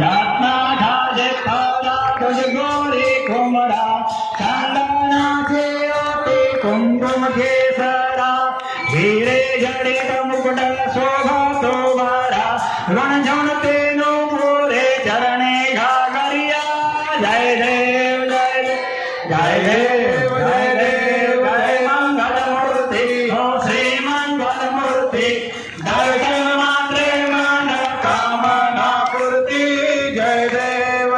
रत्ना खाजे खारा तुझ गोरी कुमरा चंदना से ओते कुमकुम केसरा हीरे जड़ित मुकुट शोभा तुम्हारा रण झुनते नो मोरे चरणे घाघरिया जय देव जय देव जय देव जय देव जय मंगल मूर्ति हो श्री मंगल मूर्ति दर्शन मात्रे मन कामना पूर्ति जय देव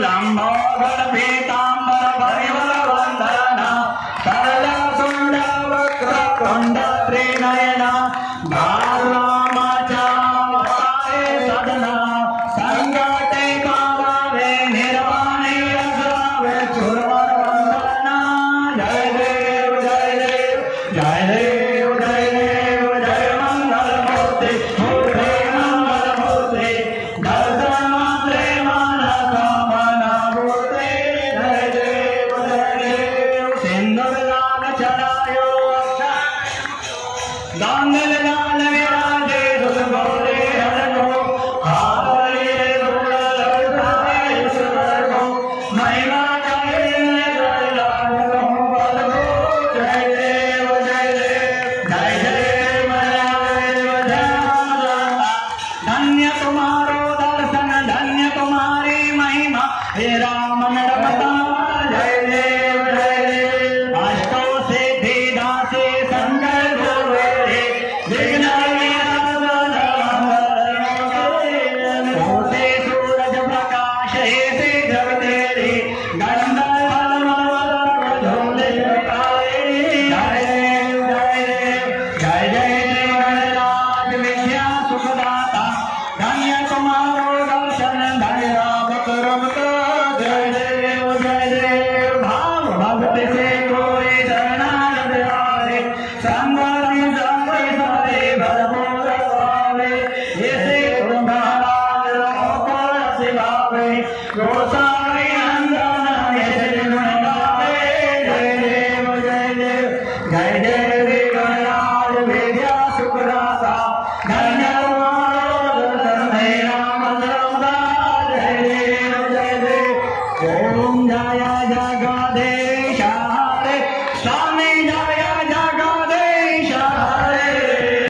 लंबोदर पीतांबर परिमल वंदना सरल सुंड वक्र कुंड त्रिनयना बालरामाचा सदना संकटे कावे निर्वाणे रसावे चुरवर वंदना जय देव जय देव जय देव जय देव जय मंगल मूर्ति मूर्ति मंगल मूर्ति दर्शन मात्रे मन कामना पूर्ति जय देव सिंदूर लाल चढ़ायो दांगल लाल विराजे सुत बोले हरको हावले दुर्गल लड़काए ईश्वर को महिमा गाए जय लाल बल को जय देव जय देव जय देव जय देव धन्य तुम्हारो दर्शन धन्य तुम्हारी महिमा हे राम नरपता जय देव जय देव अष्टो सिद्धि दासे संकर गुरुवे विघ्न होते सूरज प्रकाश ऐसे जग तेरे गंधर्व झोले पाए जय देव जय देव जय जय देव गणराज विद्या सुखदाता धन्य तुम्हारो दर्शन धन्य राम करमता जय देव भाव भक्ति से कोई शरणागत आए संग संग